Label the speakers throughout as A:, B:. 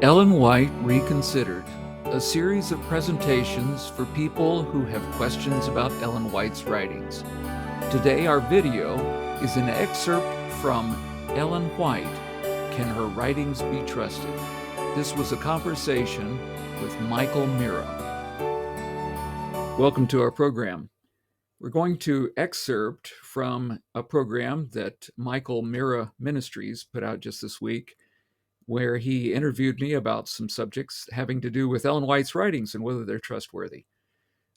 A: Ellen White Reconsidered, a series of presentations for people who have questions about Ellen White's writings. Today our video is an excerpt from Ellen White, Can Her Writings Be Trusted? This was a conversation with Michael Mira. Welcome to our program. We're going to excerpt from a program that Michael Mira Ministries put out just this week, where he interviewed me about some subjects having to do with Ellen White's writings and whether they're trustworthy.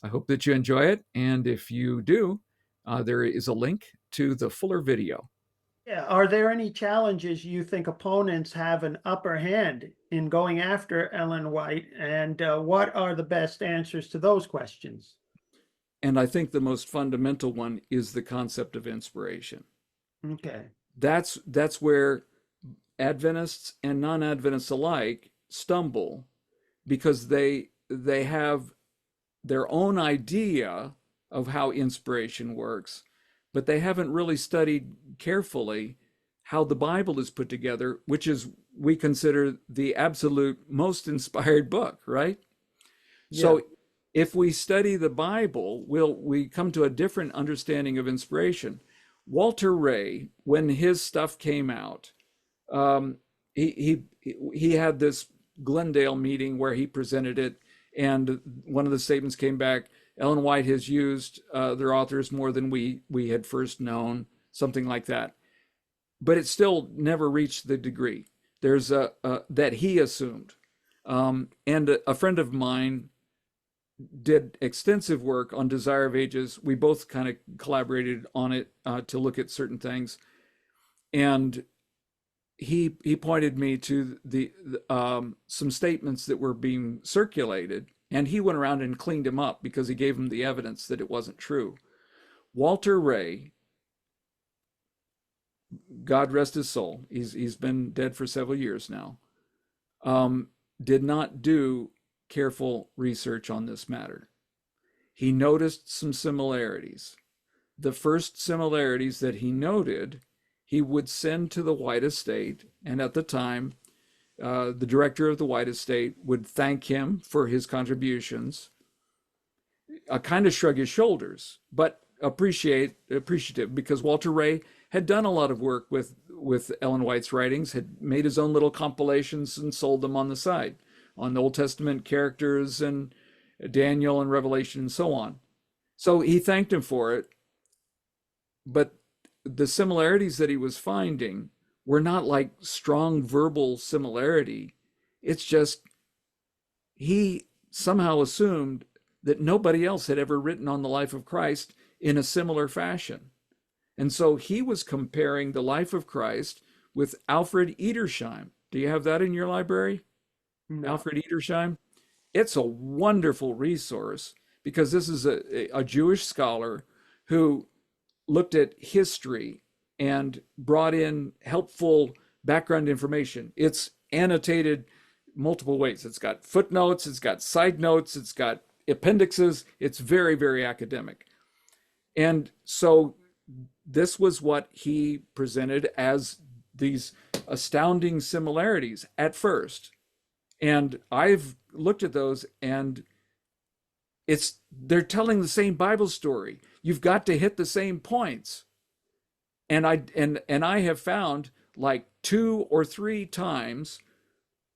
A: I hope that you enjoy it, and if you do, there is a link to the fuller video.
B: Yeah, are there any challenges you think opponents have an upper hand in going after Ellen White, and what are the best answers to those questions?
A: And I think the most fundamental one is the concept of inspiration.
B: Okay.
A: That's where Adventists and non-Adventists alike stumble, because they have their own idea of how inspiration works, but they haven't really studied carefully how the Bible is put together, which is, we consider, the absolute most inspired book, right?
B: Yeah.
A: So if we study the Bible, we come to a different understanding of inspiration. Walter Ray, when his stuff came out, he had this Glendale meeting where he presented it, and one of the statements came back: Ellen White has used their authors more than we had first known, something like that. But it still never reached the degree there's that he assumed. And a friend of mine did extensive work on Desire of Ages. We both kind of collaborated on it to look at certain things, and he pointed me to the some statements that were being circulated, and he went around and cleaned them up because he gave him the evidence that it wasn't true. Walter Ray, God rest his soul, he's been dead for several years now, did not do careful research on this matter. He noticed some similarities. The first similarities that he noted, he would send to the White Estate, and at the time, the director of the White Estate would thank him for his contributions, kind of shrug his shoulders, but appreciative, because Walter Ray had done a lot of work with Ellen White's writings, had made his own little compilations and sold them on the side, on the Old Testament characters and Daniel and Revelation and so on. So he thanked him for it, but the similarities that he was finding were not like strong verbal similarity. It's just he somehow assumed that nobody else had ever written on the life of Christ in a similar fashion. And so he was comparing the life of Christ with Alfred Edersheim. Do you have that in your library?
B: No.
A: Alfred Edersheim? It's a wonderful resource, because this is a Jewish scholar who looked at history and brought in helpful background information. It's annotated multiple ways. It's got footnotes, it's got side notes, it's got appendixes. It's very, very academic. And so this was what he presented as these astounding similarities at first. And I've looked at those, and they're telling the same Bible story. You've got to hit the same points. And I have found like 2 or 3 times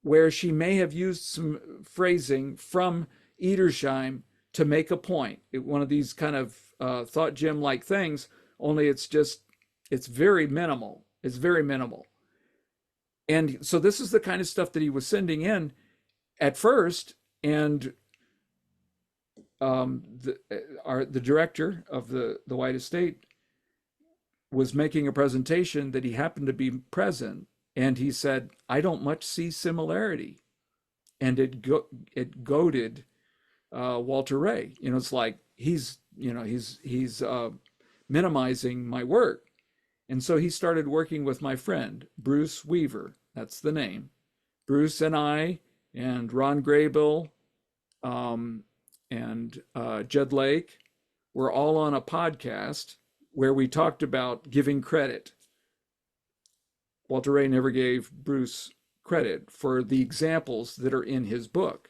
A: where she may have used some phrasing from Edersheim to make a point. One of these kind of thought gem like things, only it's very minimal. It's very minimal. And so this is the kind of stuff that he was sending in at first, and the director of the White Estate was making a presentation that he happened to be present, and he said, "I don't much see similarity," and it goaded Walter Ray. It's like he's minimizing my work. And so he started working with my friend, Bruce Weaver. That's the name. Bruce and I and Ron Graybill and Judd Lake were all on a podcast where we talked about giving credit. Walter Ray never gave Bruce credit for the examples that are in his book.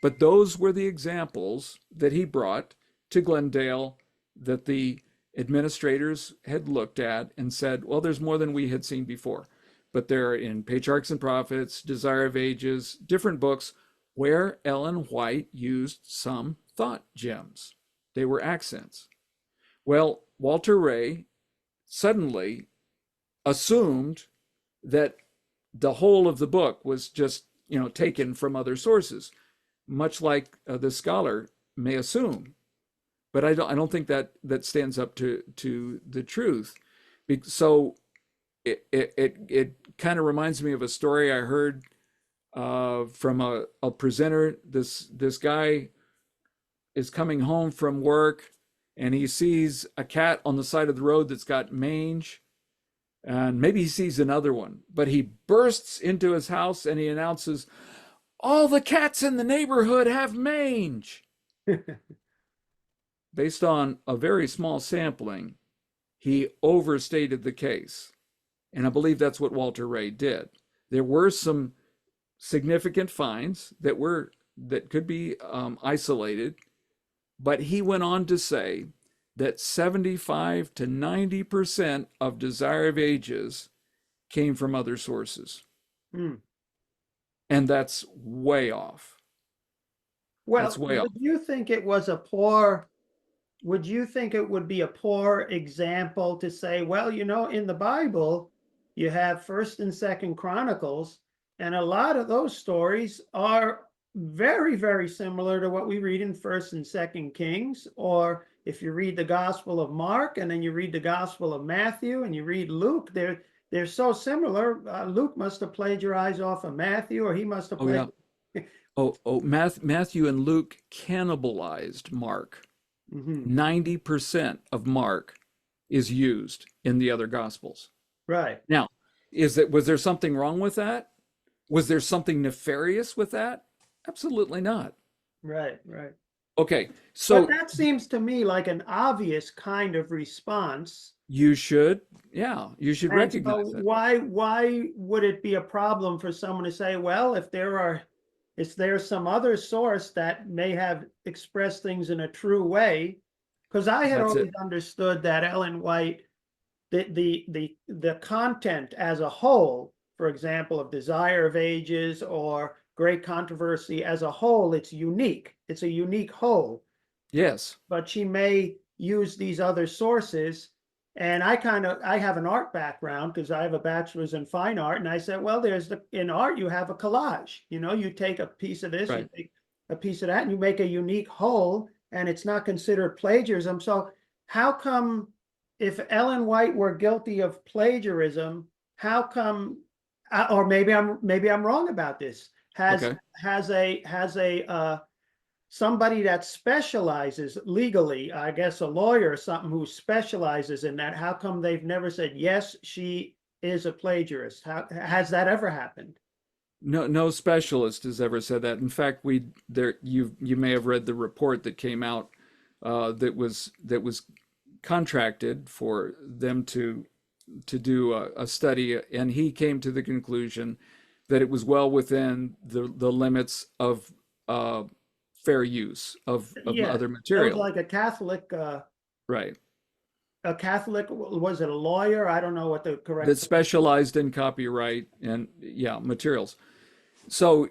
A: But those were the examples that he brought to Glendale that the administrators had looked at and said, well, there's more than we had seen before. But they're in Patriarchs and Prophets, Desire of Ages, different books where Ellen White used some thought gems. They were accents. Well, Walter Ray suddenly assumed that the whole of the book was just, taken from other sources, much like the scholar may assume. But I don't think that stands up to the truth. So it kind of reminds me of a story I heard from a presenter. This guy is coming home from work and he sees a cat on the side of the road that's got mange, and maybe he sees another one, but he bursts into his house and he announces, all the cats in the neighborhood have mange. Based on a very small sampling, he overstated the case. And I believe that's what Walter Ray did. There were some significant finds that could be isolated, but he went on to say that 75 to 90% of Desire of Ages came from other sources. And that's way off.
B: Well,
A: That's way off.
B: would you think it would be a poor example to say, well, in the Bible, you have First and Second Chronicles, and a lot of those stories are very, very similar to what we read in First and Second Kings. Or if you read the Gospel of Mark, and then you read the Gospel of Matthew, and you read Luke, they're so similar. Luke must have plagiarized off of Matthew, or he must have
A: plagiarized. Matthew and Luke cannibalized Mark. 90% of Mark is used in the other Gospels.
B: Right.
A: Now, was there something wrong with that? Was there something nefarious with that? Absolutely not.
B: Right, right.
A: Okay, so
B: but that seems to me like an obvious kind of response.
A: You should recognize
B: so
A: it.
B: Why would it be a problem for someone to say, well, if there's some other source that may have expressed things in a true way? Because I had always understood that Ellen White, the content as a whole, for example, of Desire of Ages or Great Controversy as a whole, it's unique. It's a unique whole.
A: Yes.
B: But she may use these other sources. And I have an art background because I have a bachelor's in fine art. And I said, well, in art, you have a collage. You take a piece of this,
A: right.
B: You take a piece of that, and you make a unique whole, and it's not considered plagiarism. So how come, if Ellen White were guilty of plagiarism, how come, or maybe I'm wrong about this, has a somebody that specializes legally, I guess a lawyer or something who specializes in that, how come they've never said, yes, she is a plagiarist? Has that ever happened?
A: No specialist has ever said that. In fact, you may have read the report that came out that was contracted for them to do a study, and he came to the conclusion that it was well within the limits of fair use of other material.
B: It was like a Catholic.
A: Right.
B: A Catholic, was it a lawyer? I don't know what the correct.
A: That specialized in copyright and materials. So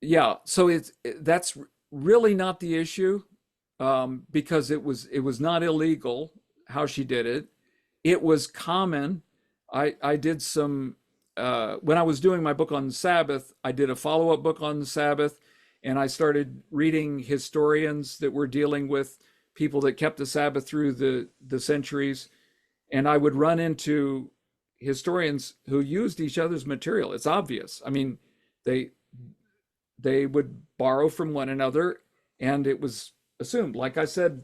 A: that's really not the issue, because it was not illegal how she did it. It was common. I did some when I was doing my book on the Sabbath, I did a follow-up book on the Sabbath, and I started reading historians that were dealing with people that kept the Sabbath through the centuries. And I would run into historians who used each other's material. It's obvious. I mean, they would borrow from one another, and it was assumed. Like I said,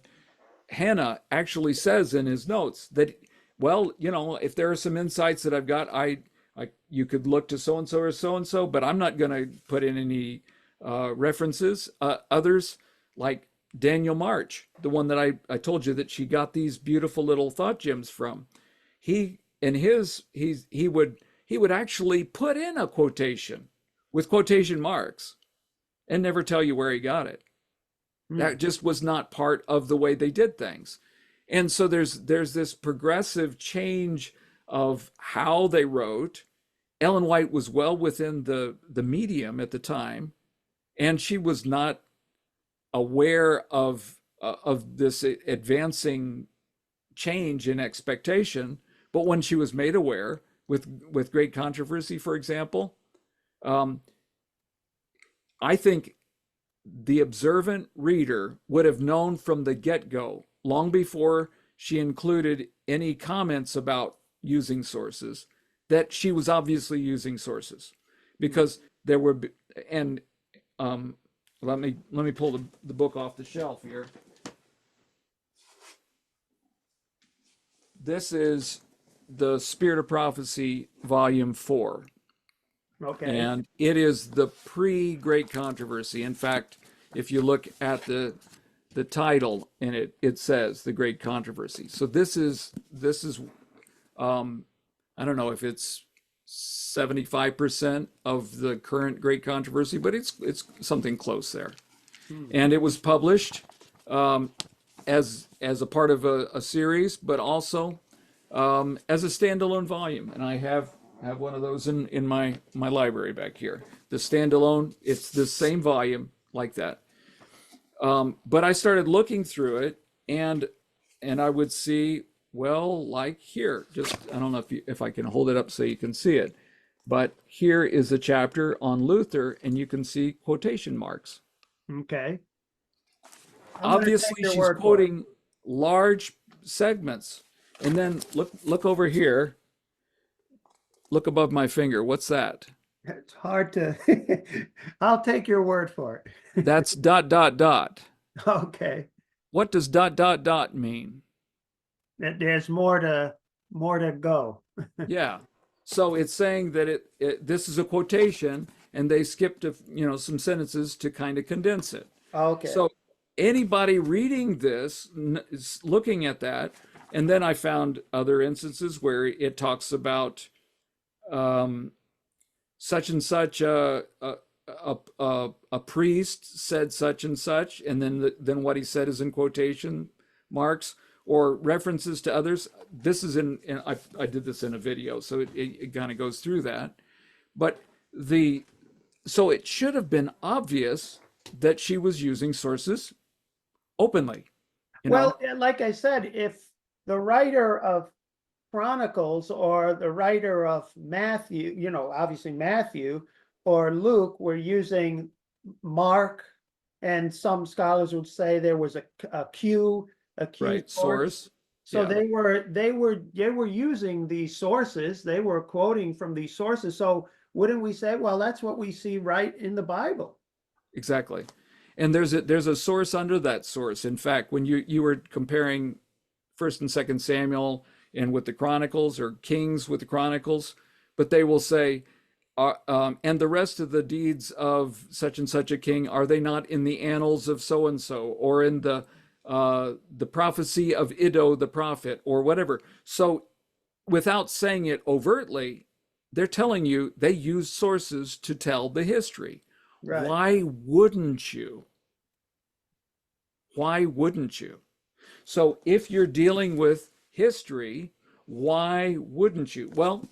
A: Hannah actually says in his notes that, well, if there are some insights that I've got, you could look to so-and-so or so-and-so, but I'm not going to put in any references. Others, like Daniel March, the one that I told you that she got these beautiful little thought gems from, he would actually put in a quotation with quotation marks and never tell you where he got it.
B: Hmm.
A: That just was not part of the way they did things. And so there's this progressive change of how they wrote. Ellen White was well within the medium at the time, and she was not aware of this advancing change in expectation. But when she was made aware with Great Controversy, for example, um, I think the observant reader would have known from the get-go, long before she included any comments about using sources, that she was obviously using sources, because there were, and let me pull the book off the shelf here. This is the Spirit of Prophecy, Volume 4.
B: Okay.
A: And it is the pre-Great Controversy. In fact, if you look at the title in it, it says the Great Controversy. So this is I don't know if it's 75% of the current Great Controversy, but it's something close there. And it was published as a part of a series, but also as a standalone volume. And I have one of those in my library back here. The standalone, it's the same volume like that. But I started looking through it, and I would see, well, like here, just, I don't know if I can hold it up so you can see it, but here is a chapter on Luther, and you can see quotation marks.
B: Okay.
A: Obviously, she's quoting large segments. And then look over here. Look above my finger. What's that?
B: It's hard to, I'll take your word for it.
A: That's dot, dot, dot.
B: Okay.
A: What does dot, dot, dot mean?
B: There's more to go.
A: Yeah. So it's saying that this is a quotation, and they skipped some sentences to kind of condense it.
B: Okay.
A: So anybody reading this is looking at that, and then I found other instances where it talks about such and such a priest said such and such, and then what he said is in quotation marks, or references to others. This is I did this in a video, so it kind of goes through that. But so it should have been obvious that she was using sources openly.
B: Well, like I said, if the writer of Chronicles or the writer of Matthew, obviously Matthew or Luke were using Mark, and some scholars would say there was a Q
A: right, source.
B: So
A: yeah.
B: they were using these sources. They were quoting from these sources. So wouldn't we say, well, that's what we see right in the Bible?
A: Exactly. And there's a source under that source. In fact, when you were comparing First and Second Samuel and with the Chronicles, or Kings with the Chronicles, but they will say, and the rest of the deeds of such and such a king, are they not in the annals of so and so, or in the prophecy of Iddo the prophet, or whatever? So without saying it overtly, they're telling you they use sources to tell the history.
B: Right.
A: Why wouldn't you? Why wouldn't you? So if you're dealing with history, why wouldn't you? Well,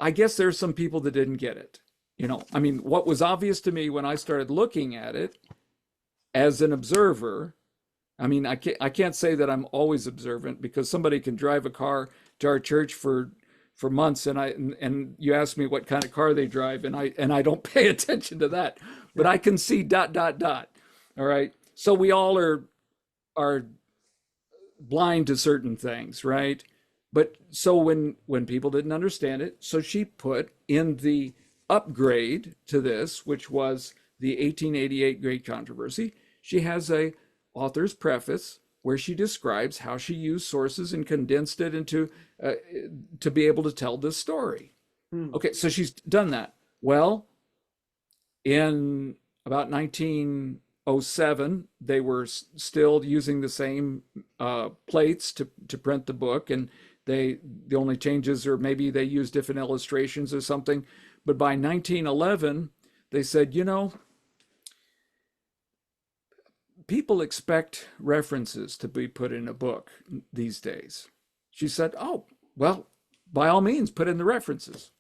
A: I guess there's some people that didn't get it. I mean, what was obvious to me when I started looking at it as an observer, I mean, I can't say that I'm always observant, because somebody can drive a car to our church for months, and you ask me what kind of car they drive, and I don't pay attention to that, but I can see dot, dot, dot. All right. So we all are blind to certain things, right? But so when people didn't understand it, so she put in the upgrade to this, which was the 1888 Great Controversy, she has a author's preface where she describes how she used sources and condensed it into to be able to tell this story. Okay, so she's done that. Well, in about 1907, they were still using the same plates to print the book, and the only changes are maybe they use different illustrations or something. But by 1911, They said, you know, people expect references to be put in a book these days. She said, oh, well, by all means, put in the references.